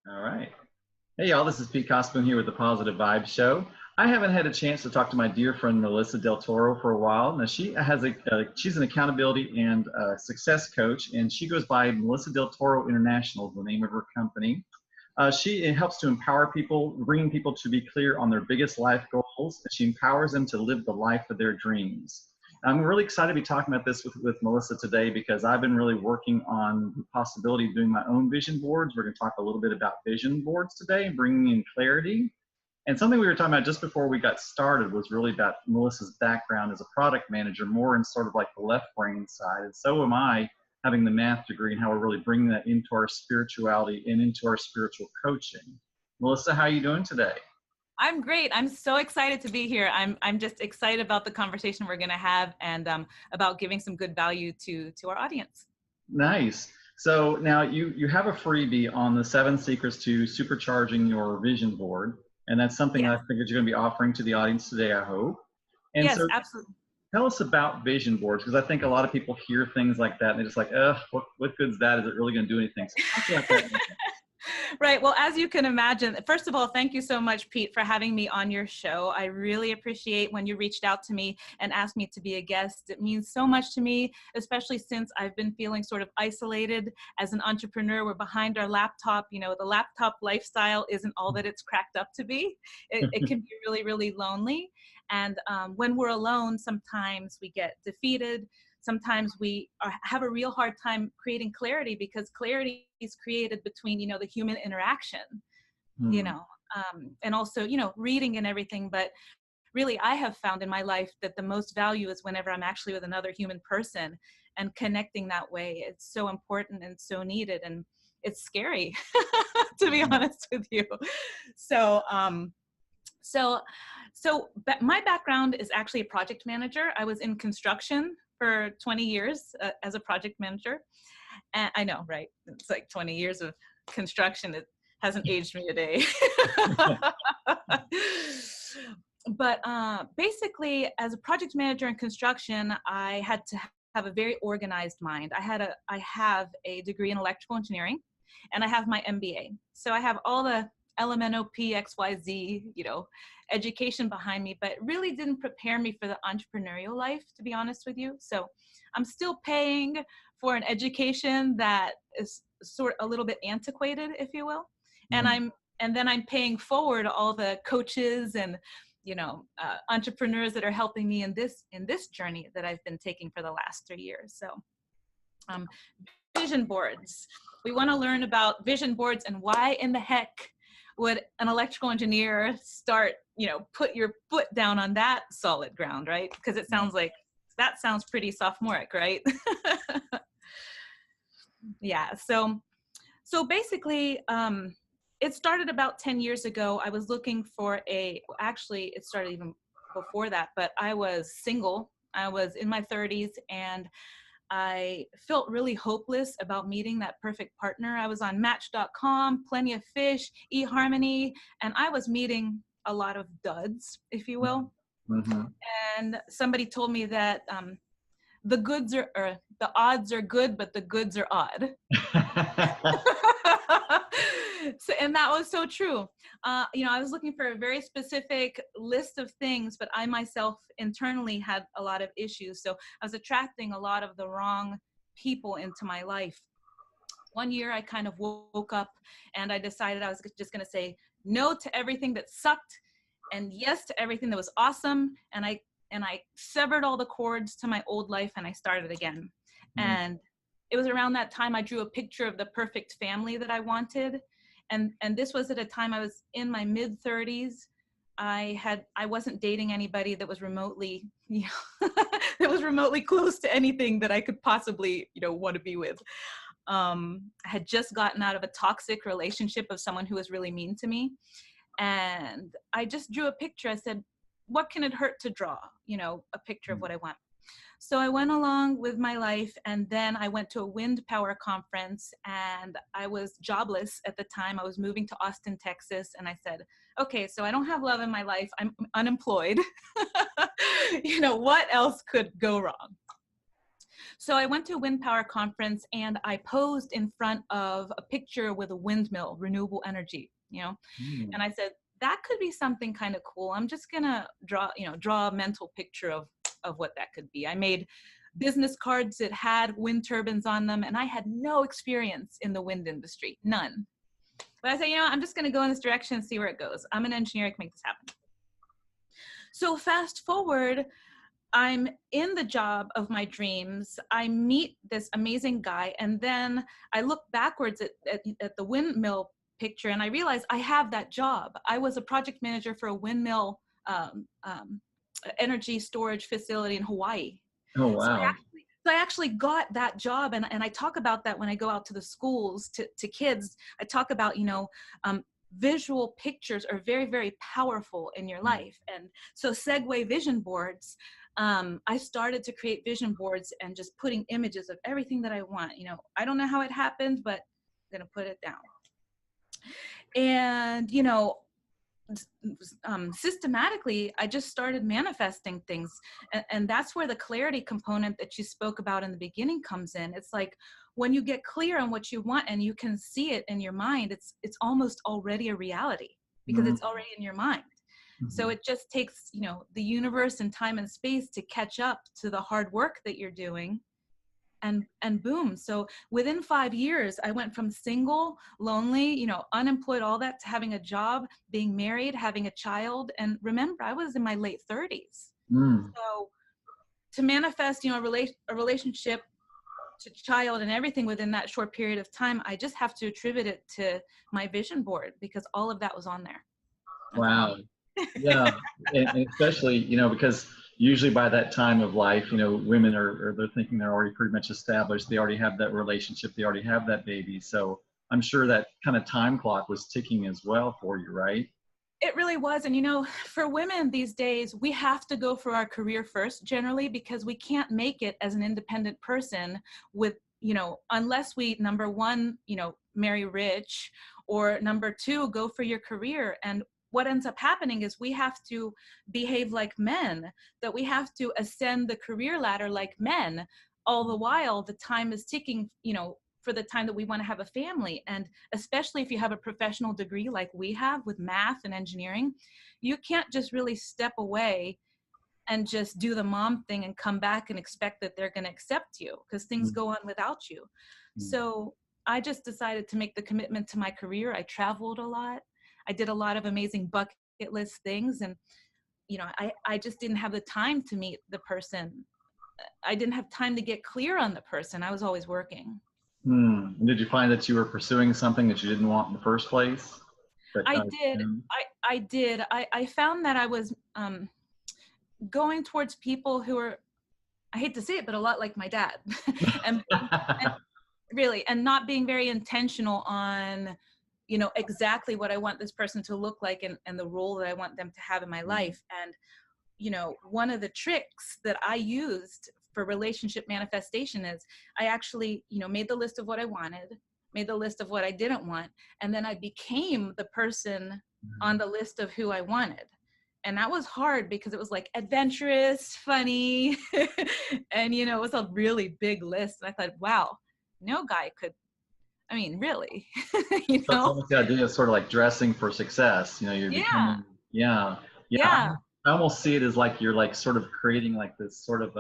All right. Hey, y'all, this is Pete Cospoon here with the Positive Vibes Show. I haven't had a chance to talk to my dear friend Melissa Del Toro for a while. Now, she's an accountability and success coach, and she goes by Melissa Del Toro International, is the name of her company. She helps to empower people, bringing people to be clear on their biggest life goals, and she empowers them to live the life of their dreams. I'm really excited to be talking about this with Melissa today because I've been really working on the possibility of doing my own vision boards. We're going to talk a little bit about vision boards today and bringing in clarity. And something we were talking about just before we got started was really about Melissa's background as a product manager, more in sort of like the left brain side. And so am I, having the math degree, and how we're really bringing that into our spirituality and into our spiritual coaching. Melissa, how are you doing today? I'm great. I'm so excited to be here. I'm just excited about the conversation we're going to have and about giving some good value to our audience. Nice. So now you have a freebie on the 7 secrets to supercharging your vision board, and that's something I figured you're going to be offering to the audience today, I hope. And yes, so absolutely. tell us about vision boards, because I think a lot of people hear things like that and they're just like, what good's that? Is it really going to do anything? So talk about that. Right. Well, as you can imagine, first of all, thank you so much, Pete, for having me on your show. I really appreciate when you reached out to me and asked me to be a guest. It means so much to me, especially since I've been feeling sort of isolated as an entrepreneur. We're behind our laptop. You know, the laptop lifestyle isn't all that it's cracked up to be. It can be really, really lonely. And when we're alone, sometimes we get defeated. Sometimes we have a real hard time creating clarity, because clarity is created between, the human interaction, and also, reading and everything. But really, I have found in my life that the most value is whenever I'm actually with another human person and connecting that way. It's so important and so needed. And it's scary, to be honest with you. So my background is actually a project manager. I was in construction for 20 years as a project manager. And I know, right? It's like 20 years of construction. It hasn't aged me a day. But basically, as a project manager in construction, I had to have a very organized mind. I have a degree in electrical engineering, and I have my MBA. So I have all the LMNOP, XYZ, education behind me, but it really didn't prepare me for the entrepreneurial life, to be honest with you. So I'm still paying for an education that is sort of a little bit antiquated, if you will. And then I'm paying forward all the coaches and, entrepreneurs that are helping me in this journey that I've been taking for the last 3 years. So vision boards. We want to learn about vision boards and why in the heck would an electrical engineer start, put your foot down on that solid ground, right? Because it sounds like, that sounds pretty sophomoric, right? Yeah, so basically, it started about 10 years ago. I was looking for actually, it started even before that, but I was single. I was in my 30s, and I felt really hopeless about meeting that perfect partner. I was on Match.com, Plenty of Fish, eHarmony, and I was meeting a lot of duds, if you will. Mm-hmm. And somebody told me that the odds are good, but the goods are odd. And that was so true. I was looking for a very specific list of things, but I myself internally had a lot of issues. So I was attracting a lot of the wrong people into my life. One year I kind of woke up and I decided I was just going to say no to everything that sucked and yes to everything that was awesome. And I severed all the cords to my old life and I started again. Mm-hmm. And it was around that time I drew a picture of the perfect family that I wanted. And this was at a time I was in my mid 30s. I wasn't dating anybody that was remotely, that was remotely close to anything that I could possibly, want to be with. I had just gotten out of a toxic relationship of someone who was really mean to me. And I just drew a picture. I said, what can it hurt to draw, a picture of what I want? So I went along with my life, and then I went to a wind power conference, and I was jobless at the time. I was moving to Austin, Texas, and I said, okay, so I don't have love in my life. I'm unemployed. What else could go wrong? So I went to a wind power conference and I posed in front of a picture with a windmill, renewable energy, Mm. and I said, that could be something kind of cool. I'm just gonna draw a mental picture of what that could be. I made business cards that had wind turbines on them, and I had no experience in the wind industry, none. But I said, I'm just gonna go in this direction and see where it goes. I'm an engineer, I can make this happen. So fast forward, I'm in the job of my dreams. I meet this amazing guy, and then I look backwards at the windmill picture, and I realize I have that job. I was a project manager for a windmill um, um, energy storage facility in Hawaii. Oh, So wow. I actually got that job, and I talk about that when I go out to the schools to kids. I talk about, visual pictures are very, very powerful in your Mm. life. And so Segway vision boards, I started to create vision boards and just putting images of everything that I want. I don't know how it happened, but I'm going to put it down. And, systematically, I just started manifesting things. And that's where the clarity component that you spoke about in the beginning comes in. It's like when you get clear on what you want and you can see it in your mind, it's almost already a reality because Mm. it's already in your mind. So Mhm. it just takes, the universe and time and space to catch up to the hard work that you're doing. And boom. So within 5 years, I went from single, lonely, unemployed, all that, to having a job, being married, having a child. And remember, I was in my late 30s. Mm. So to manifest, a relationship to child and everything within that short period of time, I just have to attribute it to my vision board because all of that was on there. That's all. Wow. Yeah, and especially, because usually by that time of life, women are they're thinking they're already pretty much established. They already have that relationship. They already have that baby. So I'm sure that kind of time clock was ticking as well for you, right? It really was. And, for women these days, we have to go for our career first generally because we can't make it as an independent person with, unless we, number one, marry rich, or number two, go for your career. And what ends up happening is we have to behave like men, that we have to ascend the career ladder like men. All the while, the time is ticking, for the time that we want to have a family. And especially if you have a professional degree like we have with math and engineering, you can't just really step away and just do the mom thing and come back and expect that they're going to accept you because things Mm. go on without you. Mm. So I just decided to make the commitment to my career. I traveled a lot. I did a lot of amazing bucket list things. And, I just didn't have the time to meet the person. I didn't have time to get clear on the person. I was always working. And did you find that you were pursuing something that you didn't want in the first place? That I kind of, did. I did. I found that I was going towards people who are, I hate to say it, but a lot like my dad. and really, and not being very intentional on, exactly what I want this person to look like and the role that I want them to have in my life. And, one of the tricks that I used for relationship manifestation is I actually, made the list of what I wanted, made the list of what I didn't want, and then I became the person on the list of who I wanted. And that was hard because it was like adventurous, funny, and, it was a really big list. And I thought, wow, no guy could, I mean, really, So it's almost the idea of sort of like dressing for success. You're Yeah, becoming, yeah, yeah. yeah. I almost see it as like you're like sort of creating like this sort of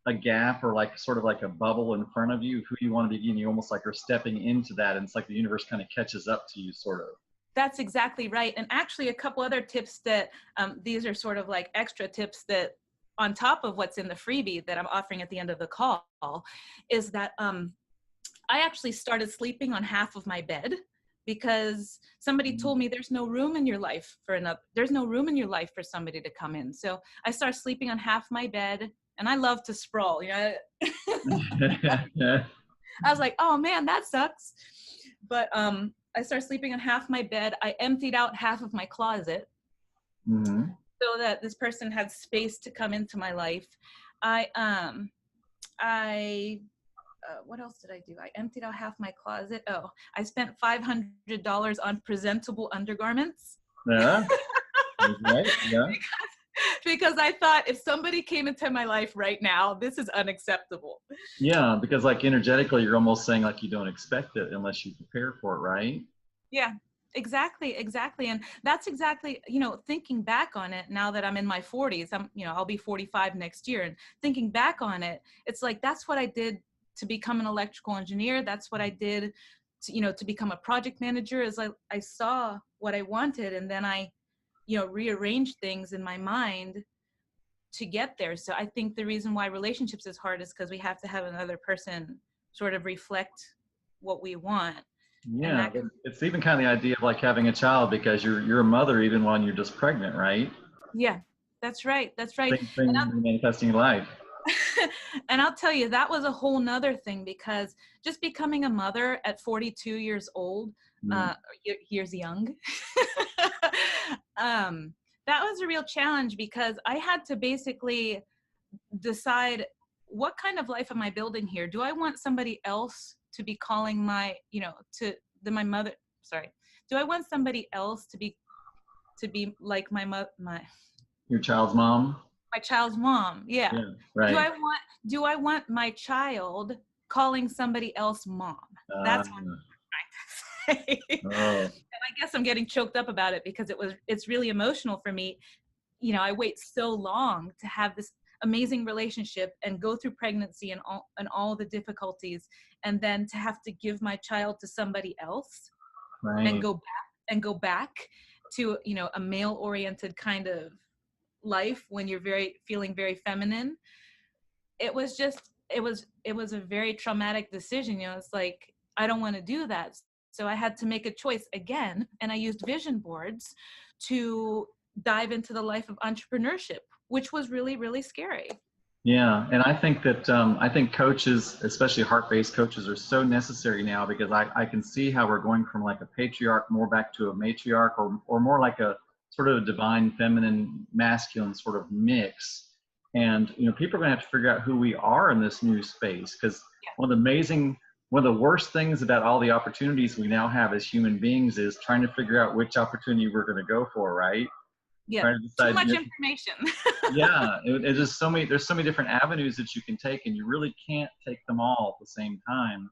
a gap or like sort of like a bubble in front of you of who you want to be, and you almost like are stepping into that, and it's like the universe kind of catches up to you, sort of. That's exactly right. And actually a couple other tips that these are sort of like extra tips that on top of what's in the freebie that I'm offering at the end of the call is that I actually started sleeping on half of my bed because somebody told me there's no room in your life there's no room in your life for somebody to come in. So I started sleeping on half my bed, and I love to sprawl, I was like, oh man, that sucks. But I started sleeping on half my bed. I emptied out half of my closet Mm-hmm. so that this person had space to come into my life. I what else did I do? I emptied out half my closet. Oh, I spent $500 on presentable undergarments. Yeah. Right. Yeah. because I thought if somebody came into my life right now, this is unacceptable. Yeah, because like energetically, you're almost saying like you don't expect it unless you prepare for it, right? Yeah, exactly, exactly. And that's exactly, thinking back on it now that I'm in my 40s, I'll be 45 next year. And thinking back on it, it's like, that's what I did to become an electrical engineer. That's what I did to become a project manager, is like I saw what I wanted and then I, rearranged things in my mind to get there. So I think the reason why relationships is hard is because we have to have another person sort of reflect what we want. And Yeah, that can, it's even kind of the idea of like having a child because you're a mother even when you're just pregnant, right? yeah, that's right. That's right. Same thing manifesting in life. And I'll tell you, that was a whole nother thing, because just becoming a mother at 42 years old, Mm. years young, that was a real challenge, because I had to basically decide, what kind of life am I building here? Do I want somebody else to be calling my mother? Sorry. Do I want somebody else to be like Your child's mom. my child's mom? Yeah. Yeah, Do right. I want my child calling somebody else mom? Uh, That's what I'm trying to say. oh, And I guess I'm getting choked up about it because it's really emotional for me. I wait so long to have this amazing relationship and go through pregnancy and all the difficulties, and then to have to give my child to somebody else and right. go back to, a male oriented kind of life when you're feeling very feminine. It was a very traumatic decision. It's like, I don't want to do that. So I had to make a choice again, and I used vision boards to dive into the life of entrepreneurship, which was really, really scary. Yeah, and I think coaches, especially heart-based coaches, are so necessary now because I can see how we're going from like a patriarch more back to a matriarch, or more like a sort of a divine feminine masculine sort of mix. And people are going to have to figure out who we are in this new space, because one of the worst things about all the opportunities we now have as human beings is trying to figure out which opportunity we're going to go for, right? Yeah, Trying to too decide. much information. Yeah, it's just there's so many different avenues that you can take, and you really can't take them all at the same time.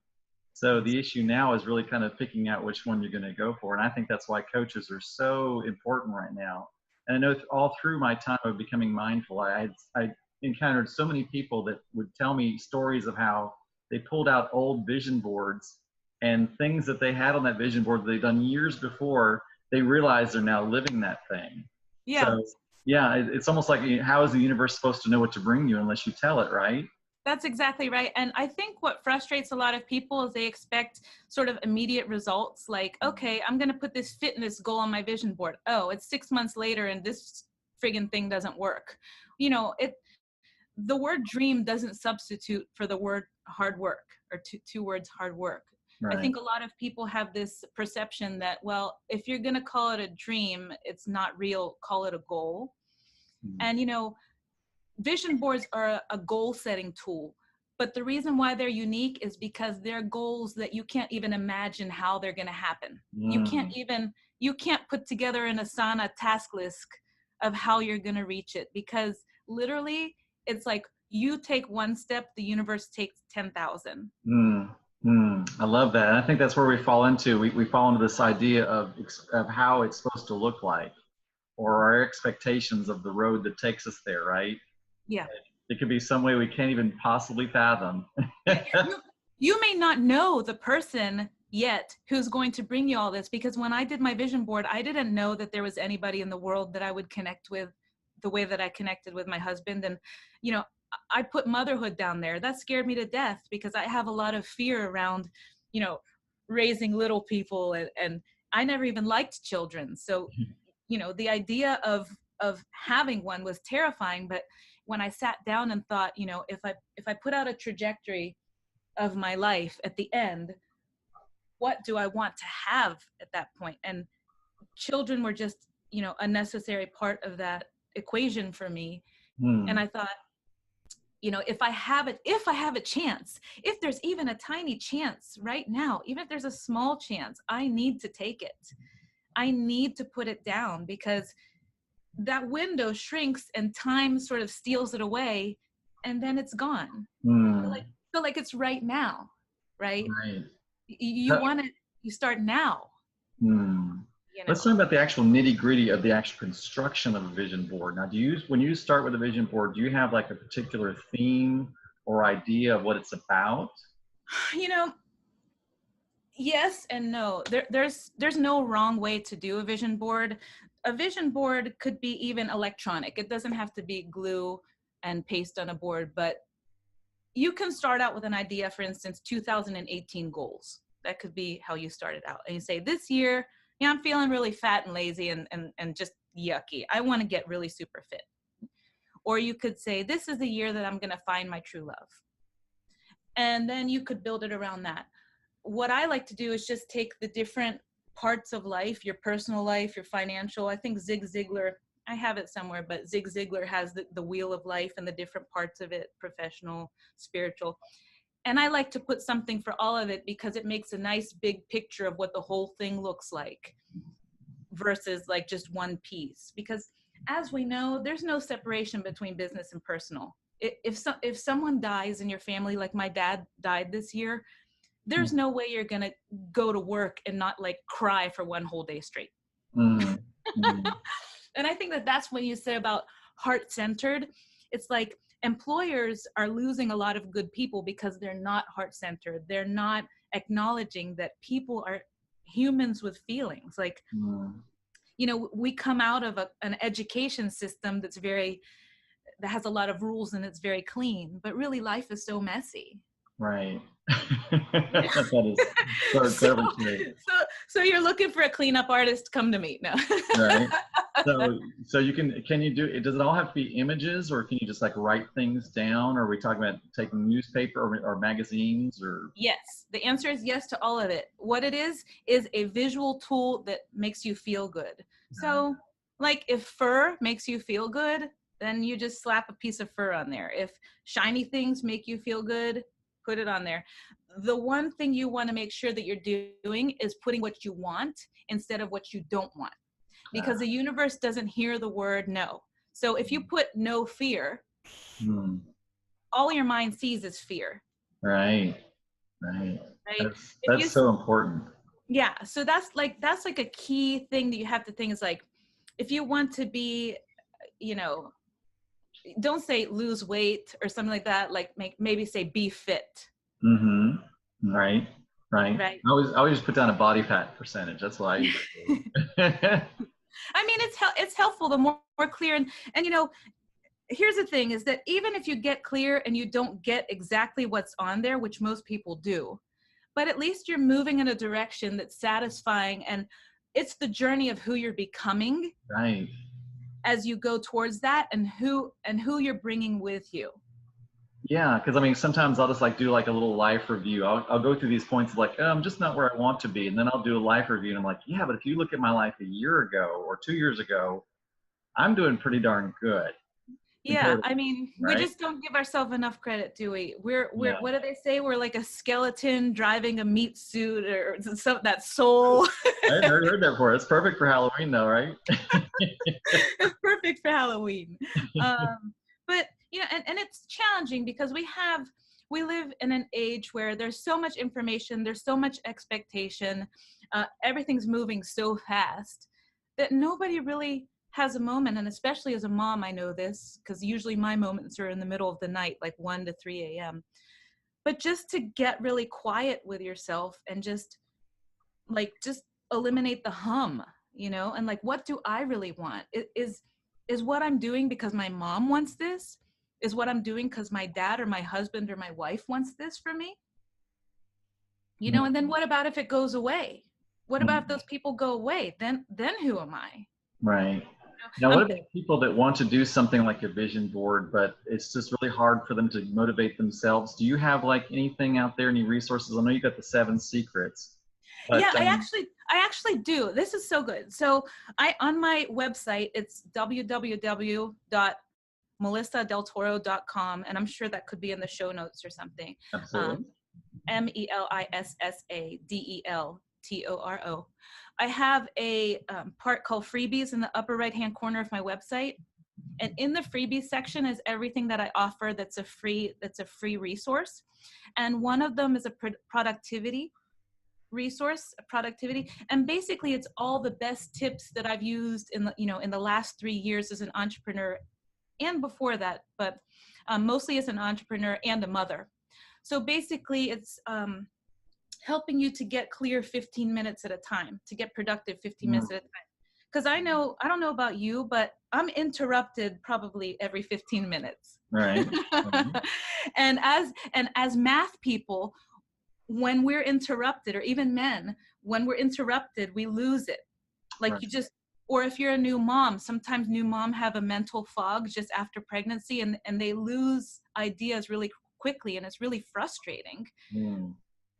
So the issue now is really kind of picking out which one you're going to go for. And I think that's why coaches are so important right now. And I know all through my time of becoming mindful, I encountered so many people that would tell me stories of how they pulled out old vision boards and things that they had on that vision board that they'd done years before. They realize they're now living that thing. Yeah, So yeah, it's almost like, how is the universe supposed to know what to bring you unless you tell it, right? that's exactly right. And I think what frustrates a lot of people is they expect sort of immediate results. Like, okay, I'm going to put this fitness goal on my vision board. Oh, it's 6 months later and this friggin' thing doesn't work. The word dream doesn't substitute for the word hard work, or two words, hard work. I Right. think a lot of people have this perception that, well, if you're going to call it a dream, it's not real, call it a goal. Mm. And, vision boards are a goal setting tool. But the reason why they're unique is because they're goals that you can't even imagine how they're going to happen. Mm. You can't put together an Asana task list of how you're going to reach it, because literally it's like you take one step, the universe takes 10,000. Mm. Mm. I love that. And I think that's where we fall into. We fall into this idea of how it's supposed to look like, or our expectations of the road that takes us there, right? Yeah. It could be some way we can't even possibly fathom. you, you may not know the person yet who's going to bring you all this, because when I did my vision board, I didn't know that there was anybody in the world that I would connect with the way that I connected with my husband. And, I put motherhood down there. That scared me to death, because I have a lot of fear around, you know, raising little people, and I never even liked children. So, the idea of having one was terrifying. But when I sat down and thought, if I put out a trajectory of my life at the end, what do I want to have at that point? And children were just, a necessary part of that equation for me. And Hmm. I thought, if I have a chance, if there's even a tiny chance right now, even if there's a small chance, I need to take it. I need to put it down, because that window shrinks and time sort of steals it away, and then it's gone. Hmm. Feel like it's right now, right? Right. You want it, you start now, Hmm. you Let's know. talk about the actual nitty gritty of the actual construction of a vision board. Now, when you start with a vision board, do you have like a particular theme or idea of what it's about? You know, yes and no. There's no wrong way to do a vision board. A vision board could be even electronic. It doesn't have to be glue and paste on a board, but you can start out with an idea, for instance, 2018 goals. That could be how you started out. And you say, this year, yeah, I'm feeling really fat and lazy and just yucky. I want to get really super fit. Or you could say, this is the year that I'm going to find my true love. And then you could build it around that. What I like to do is just take the different parts of life, your personal life, your financial. I think Zig Ziglar, I have it somewhere, but Zig Ziglar has the wheel of life and the different parts of it, professional, spiritual. And I like to put something for all of it because it makes a nice big picture of what the whole thing looks like versus like just one piece. Because as we know, there's no separation between business and personal. If someone dies in your family, like my dad died this year, there's no way you're going to go to work and not like cry for one whole day straight. Mm. Mm. And I think that that's when you say about heart-centered. It's like employers are losing a lot of good people because they're not heart-centered. They're not acknowledging that people are humans with feelings. Like, Mm. you know, we come out of an education system that has a lot of rules and it's very clean, but really life is so messy. Right. Yeah. That is so so, incredibly true. so you're looking for a cleanup artist, come to me. No. Right. So can you do it? Does it all have to be images, or can you just like write things down? Or are we talking about taking newspaper or magazines or? Yes, the answer is yes to all of it. What it is a visual tool that makes you feel good. So, like if fur makes you feel good, then you just slap a piece of fur on there. If shiny things make you feel good, put it on there. The one thing you want to make sure that you're doing is putting what you want instead of what you don't want, because the universe doesn't hear the word no. So if you put no fear, Hmm. all your mind sees is fear, Right. Right. right? If That's you so important. Yeah, so that's like a key thing that you have to think is like, if you want to be, you know, don't say lose weight or something like that, like maybe say be fit, Mm-hmm. Right. Right. right? I always put down a body fat percentage. That's what I usually do. I mean, it's helpful the more clear, and you know, here's the thing is that even if you get clear and you don't get exactly what's on there, which most people do, but at least you're moving in a direction that's satisfying, and it's the journey of who you're becoming Right. as you go towards that, and who you're bringing with you. Yeah, because I mean, sometimes I'll just like do like a little life review. I'll go through these points of like, oh, I'm just not where I want to be, and then I'll do a life review, and I'm like, yeah, but if you look at my life a year ago or 2 years ago, I'm doing pretty darn good. Yeah, Compared to, I mean, we right? just don't give ourselves enough credit, do we? We're Yeah, what do they say? We're like a skeleton driving a meat suit, or some that soul. I heard that before. It's perfect for Halloween, though, right? It's perfect for Halloween. But you know, and it's challenging because we live in an age where there's so much information, there's so much expectation, everything's moving so fast that nobody really has a moment. And especially as a mom, I know this because usually my moments are in the middle of the night, like 1 to 3 a.m. But just to get really quiet with yourself and just eliminate the hum, you know, and like, what do I really want? Is what I'm doing because my mom wants this? Is what I'm doing because my dad or my husband or my wife wants this for me? You know, and then what about if it goes away? What about if those people go away? Then who am I? Right. You Now, know, what about people that want to do something like a vision board, but it's just really hard for them to motivate themselves? Do you have like anything out there, any resources? I know you got the 7 secrets, but yeah, I actually do. This is so good. So on my website, it's www.melissadeltoro.com, and I'm sure that could be in the show notes or something. absolutely. Melissadeltoro.com. Toro. I have a part called freebies in the upper right-hand corner of my website. And in the freebies section is everything that I offer that's a free resource. And one of them is a productivity resource, and basically it's all the best tips that I've used in the last 3 years as an entrepreneur and before that, but mostly as an entrepreneur and a mother. So basically it's helping you to get clear 15 minutes at a time, to get productive 15 minutes at a time. Because I don't know about you, but I'm interrupted probably every 15 minutes. Right. and as math people, when we're interrupted, or even men, when we're interrupted, we lose it. Like right. Or if you're a new mom, sometimes new mom have a mental fog just after pregnancy, and they lose ideas really quickly, and it's really frustrating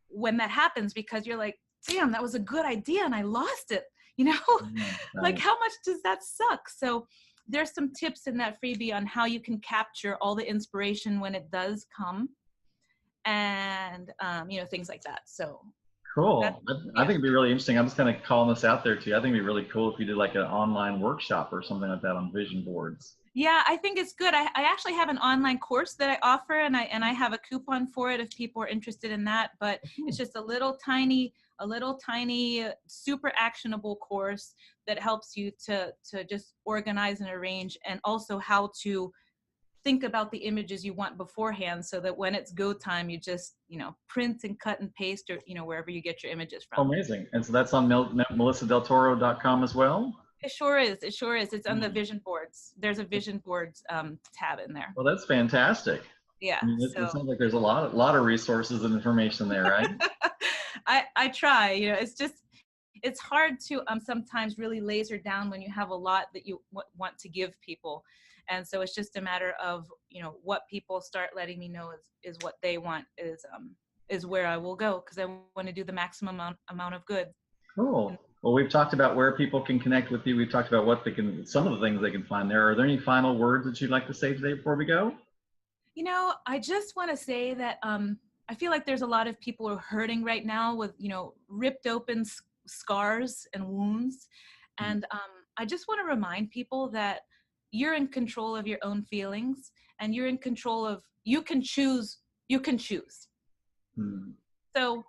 when that happens, because you're like, damn, that was a good idea and I lost it. Like how much does that suck? So there's some tips in that freebie on how you can capture all the inspiration when it does come, and things like that. So cool. I think it'd be really interesting. I'm just kind of calling this out there too. I think it'd be really cool if you did like an online workshop or something like that on vision boards. Yeah, I think it's good. I actually have an online course that I offer, and I have a coupon for it if people are interested in that. But it's just a little tiny, super actionable course that helps you to just organize and arrange, and also how to think about the images you want beforehand, so that when it's go time, you just print and cut and paste, or wherever you get your images from. Amazing. And so that's on melissadeltoro.com as well. It sure is. It's on the vision boards. There's a vision boards tab in there. Well, that's fantastic. Yeah. It sounds like there's a lot of resources and information there, right? I try. It's hard to sometimes really laser down when you have a lot that you want to give people, and so it's just a matter of what people start letting me know is what they want is where I will go, because I want to do the maximum amount of good. Cool. Well, we've talked about where people can connect with you. We've talked about some of the things they can find there. Are there any final words that you'd like to say today before we go? I just want to say that I feel like there's a lot of people who are hurting right now with, ripped open scars and wounds. And I just want to remind people that you're in control of your own feelings, and you're in control of, you can choose. So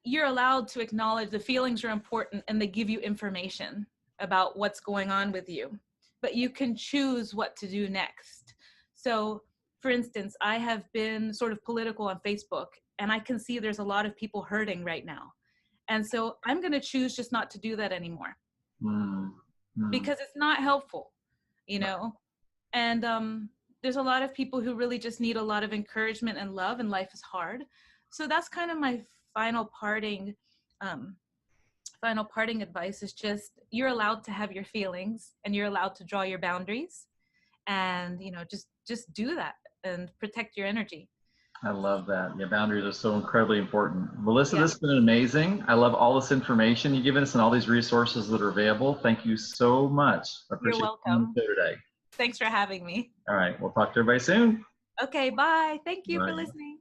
you're allowed to acknowledge the feelings are important, and they give you information about what's going on with you, but you can choose what to do next. So for instance, I have been sort of political on Facebook, and I can see there's a lot of people hurting right now. And so I'm going to choose just not to do that anymore because it's not helpful, and there's a lot of people who really just need a lot of encouragement and love, and life is hard. So that's kind of my final parting advice, is just, you're allowed to have your feelings, and you're allowed to draw your boundaries, and just do that and protect your energy. I love that. Yeah, boundaries are so incredibly important. Melissa, this has been amazing. I love all this information you've given us and all these resources that are available. Thank you so much. I appreciate You're welcome. You today. Thanks for having me. All right, we'll talk to everybody soon. Okay, bye. Thank you for listening.